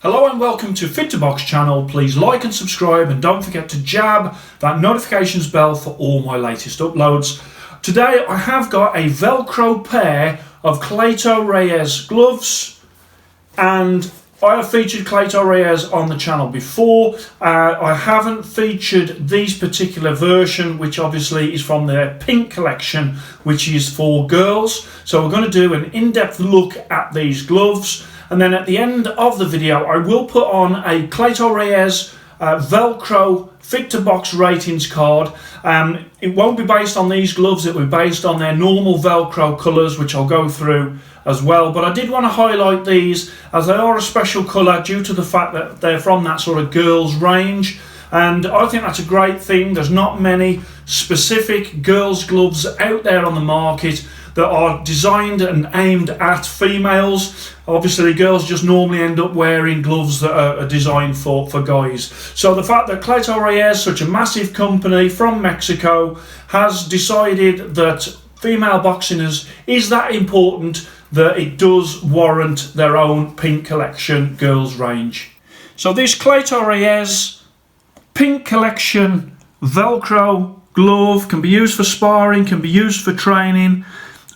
Hello and welcome to Fit to Box channel. Please like and subscribe and don't forget to jab that notifications bell for all my latest uploads. Today I have got a Velcro pair of Cleto Reyes gloves, and I have featured Cleto Reyes on the channel before. I haven't featured these particular version, which obviously is from their pink collection, which is for girls. So we're going to do an in-depth look at these gloves. And then at the end of the video, I will put on a Cleto Reyes Velcro Fit to Box ratings card. It won't be based on these gloves, it will be based on their normal Velcro colours, which I'll go through as well. But I did want to highlight these as they are a special colour due to the fact that they're from that sort of girls range. And I think that's a great thing. There's not many specific girls gloves out there on the market that are designed and aimed at females. Obviously girls just normally end up wearing gloves that are designed for guys. So the fact that Cleto Reyes, such a massive company from Mexico, has decided that female boxing is that important that it does warrant their own pink collection girls range. So this Cleto Reyes pink collection Velcro glove can be used for sparring, can be used for training.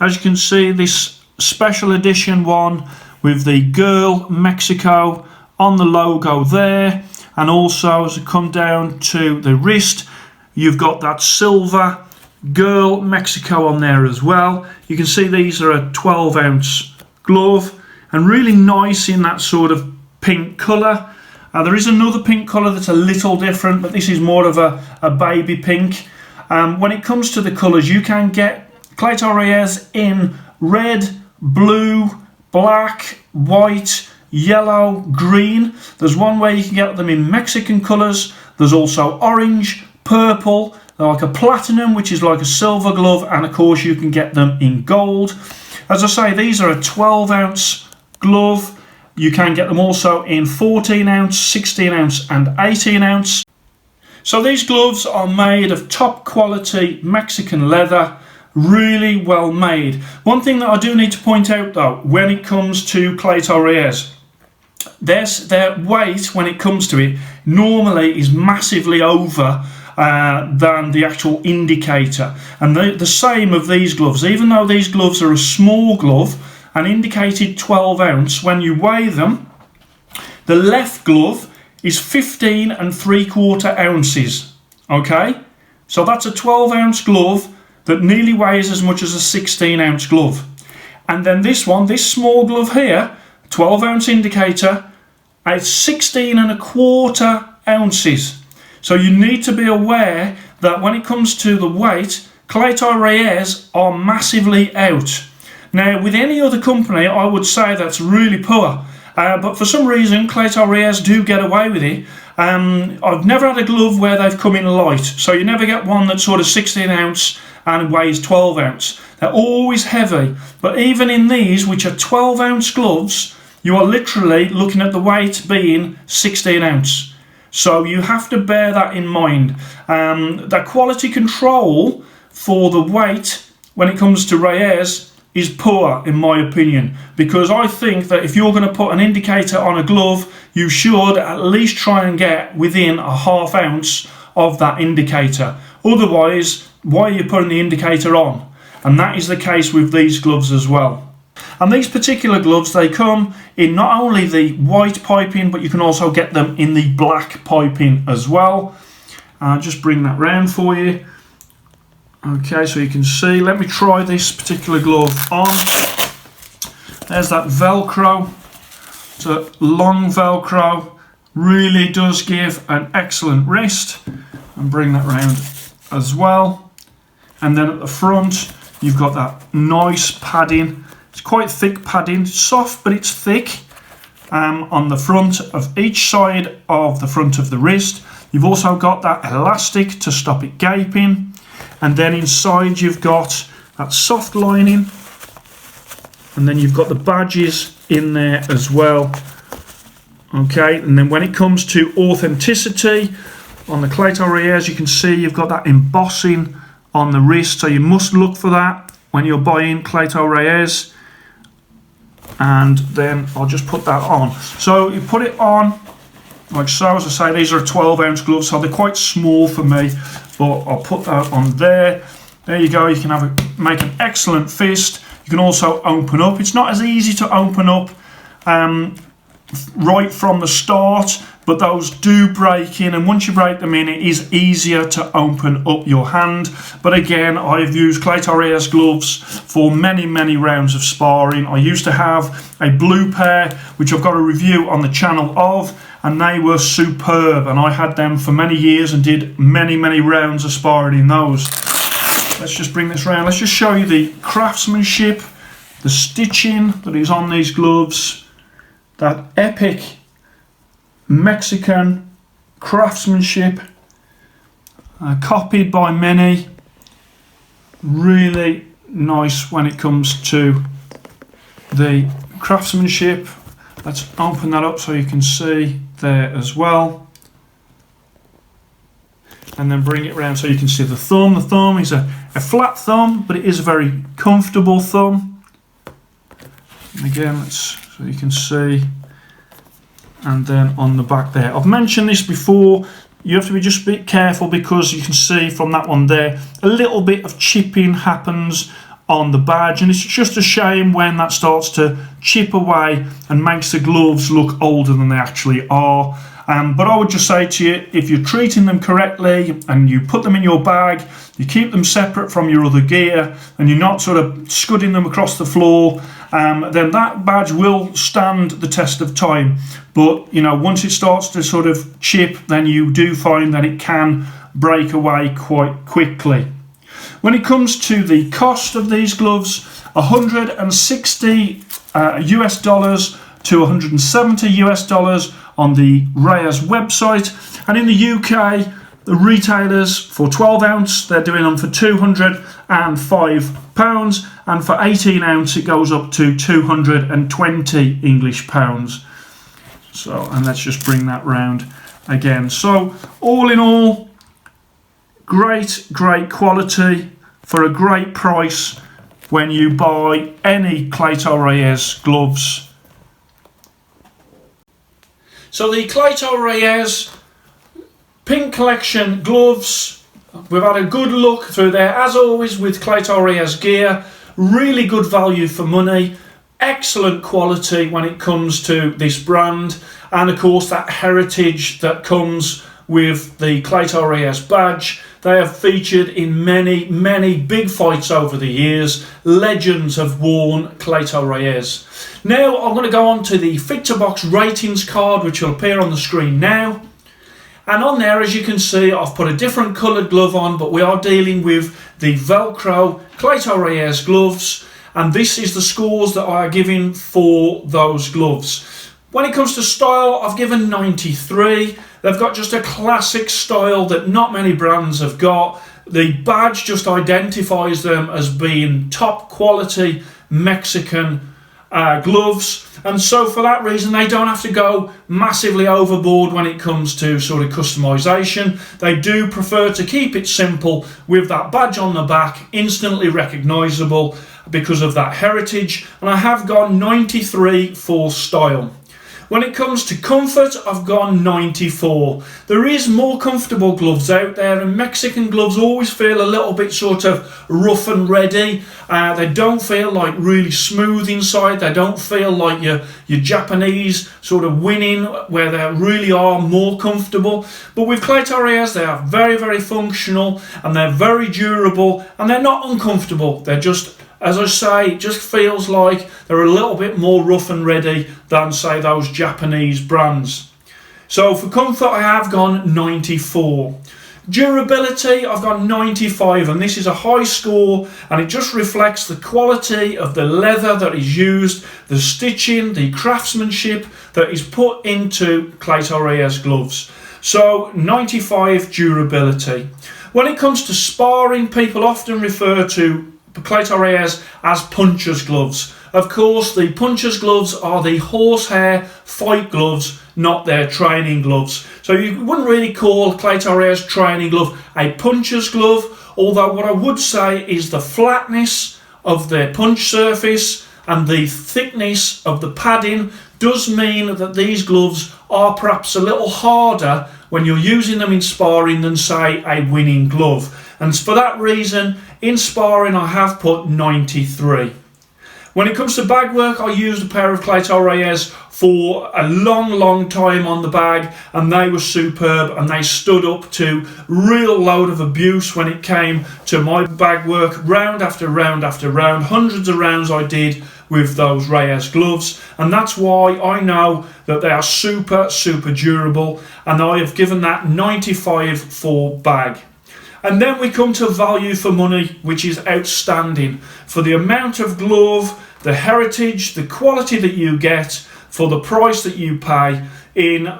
As you can see, this special edition one with the Girl Mexico on the logo there, and also as you come down to the wrist, you've got that silver Girl Mexico on there as well. You can see these are a 12-ounce glove and really nice in that sort of pink colour. There is another pink colour that's a little different, but this is more of a baby pink. When it comes to the colours, you can get Cleto Reyes in red, blue, black, white, yellow, green. There's one way you can get them in Mexican colours. There's also orange, purple, like a platinum, which is like a silver glove, and of course you can get them in gold. As I say, these are a 12-ounce glove. You can get them also in 14-ounce, 16-ounce and 18-ounce. So these gloves are made of top quality Mexican leather, really well made. One thing that I do need to point out though, when it comes to Cleto Reyes, their weight when it comes to it normally is massively over than the actual indicator. And the same of these gloves, even though these gloves are a small glove and indicated 12-ounce, when you weigh them, the left glove is 15 3/4 ounces. Okay, so that's a 12-ounce glove that nearly weighs as much as a 16-ounce glove. And then this one, this small glove here, 12-ounce indicator, it's 16 1/4 ounces. So you need to be aware that when it comes to the weight, Cleto Reyes are massively out. Now, with any other company, I would say that's really poor. But for some reason, Cleto Reyes do get away with it. I've never had a glove where they've come in light. So you never get one that's sort of 16-ounce and weighs 12-ounce. They're always heavy. But even in these, which are 12-ounce gloves, you are literally looking at the weight being 16-ounce. So you have to bear that in mind. The quality control for the weight when it comes to Reyes is poor, in my opinion, because I think that if you're going to put an indicator on a glove, you should at least try and get within a 1/2 ounce of that indicator. Otherwise, why are you putting the indicator on? And that is the case with these gloves as well. And these particular gloves, they come in not only the white piping, but you can also get them in the black piping as well. I'll just bring that round for you. Okay, so you can see, let me try this particular glove on. There's that Velcro. It's a long Velcro, really does give an excellent wrist. And bring that round as well. And then at the front, you've got that nice padding. It's quite thick padding, soft, but it's thick. On the front of each side of the front of the wrist. You've also got that elastic to stop it gaping. And then inside you've got that soft lining, and then you've got the badges in there as well. Okay, and then when it comes to authenticity on the Cleto Reyes, you can see you've got that embossing on the wrist, so you must look for that when you're buying Cleto Reyes. and then I'll just put that on. So you put it on like so. As I say, these are 12-ounce gloves, so they're quite small for me, but I'll put that on there. There you go. You can make an excellent fist. You can also open up. It's not as easy to open up right from the start, but those do break in, and once you break them in, it is easier to open up your hand. But again, I've used Cleto Reyes gloves for many rounds of sparring. I used to have a blue pair, which I've got a review on the channel of, and they were superb, and I had them for many years and did many rounds of sparring in those. Let's just bring this around. Let's just show you the craftsmanship, the stitching that is on these gloves, that epic Mexican craftsmanship, copied by many. Really nice when it comes to the craftsmanship. Let's open that up so you can see there as well, and then bring it around so you can see the thumb. The thumb is a flat thumb, but it is a very comfortable thumb. And again, so you can see. And then on the back there, I've mentioned this before, you have to be just a bit careful, because you can see from that one there, a little bit of chipping happens on the badge, and it's just a shame when that starts to chip away and makes the gloves look older than they actually are. But I would just say to you, if you're treating them correctly and you put them in your bag, you keep them separate from your other gear, and you're not sort of scudding them across the floor, then that badge will stand the test of time. But you know, once it starts to sort of chip, then you do find that it can break away quite quickly. When it comes to the cost of these gloves, $160 US dollars to $170 US dollars on the Reyes website, and in the UK, the retailers for 12-ounce, they're doing them for £205, and for 18-ounce it goes up to 220 English pounds. So, and let's just bring that round again. So all in all, great quality for a great price when you buy any Cleto Reyes gloves. So the Cleto Reyes Pink Collection gloves, we've had a good look through there, as always with Cleto Reyes gear. Really good value for money, excellent quality when it comes to this brand, and of course that heritage that comes with the Cleto Reyes badge. They have featured in many big fights over the years. Legends have worn Cleto Reyes. Now I'm going to go on to the Fit to Box ratings card, which will appear on the screen now. And on there, as you can see, I've put a different coloured glove on, but we are dealing with the Velcro Cleto Reyes gloves, and this is the scores that I are giving for those gloves. When it comes to style, I've given 93. They've got just a classic style that not many brands have got. The badge just identifies them as being top quality Mexican gloves, and so for that reason they don't have to go massively overboard when it comes to sort of customization. They do prefer to keep it simple with that badge on the back, instantly recognizable because of that heritage, and I have gone 93 for style. When it comes to comfort, I've gone 94. There is more comfortable gloves out there, and Mexican gloves always feel a little bit sort of rough and ready. They don't feel like really smooth inside. They don't feel like your Japanese sort of winning, where they really are more comfortable. But with Cleto Reyes, they are very functional, and they're very durable, and they're not uncomfortable. They're just, as I say, it just feels like they're a little bit more rough and ready than, say, those Japanese brands. So for comfort, I have gone 94. Durability, I've got 95, and this is a high score, and it just reflects the quality of the leather that is used, the stitching, the craftsmanship that is put into Cleto Reyes gloves. So 95 durability. When it comes to sparring, people often refer to Cleto Reyes as puncher's gloves. Of course, the puncher's gloves are the horsehair fight gloves, not their training gloves. So you wouldn't really call Cleto Reyes training glove a puncher's glove, although what I would say is the flatness of their punch surface and the thickness of the padding does mean that these gloves are perhaps a little harder when you're using them in sparring than, say, a winning glove. And for that reason, in sparring I have put 93. When it comes to bag work, I used a pair of Cleto Reyes for a long time on the bag, and they were superb, and they stood up to real load of abuse when it came to my bag work, round after round after round. Hundreds of rounds I did with those Reyes gloves, and that's why I know that they are super durable, and I have given that 95 for bag. And then we come to value for money, which is outstanding for the amount of glove, the heritage, the quality that you get for the price that you pay.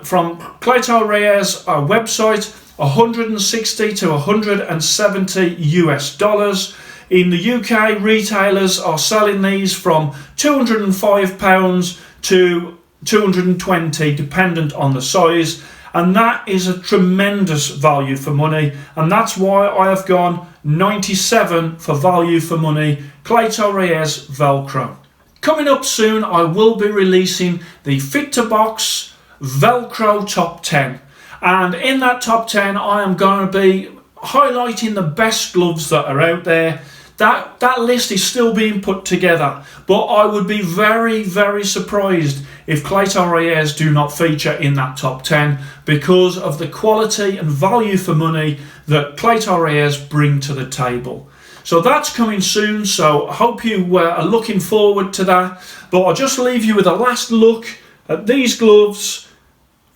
From Cleto Reyes website, 160 to 170 US dollars. In the UK, retailers are selling these from £205 to 220, dependent on the size. And that is a tremendous value for money, and that's why I have gone 97 for value for money, Cleto Reyes Velcro. Coming up soon, I will be releasing the Fit to Box Velcro Top 10, and in that Top 10 I am going to be highlighting the best gloves that are out there. That list is still being put together, but I would be very surprised if Cleto Reyes do not feature in that top 10 because of the quality and value for money that Cleto Reyes bring to the table. So that's coming soon, so I hope you are looking forward to that. But I'll just leave you with a last look at these gloves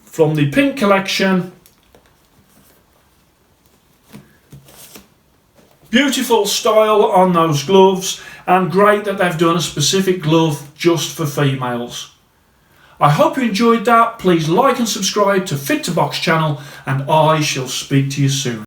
from the Pink collection. Beautiful style on those gloves, and great that they've done a specific glove just for females. I hope you enjoyed that. Please like and subscribe to Fit to Box channel, and I shall speak to you soon.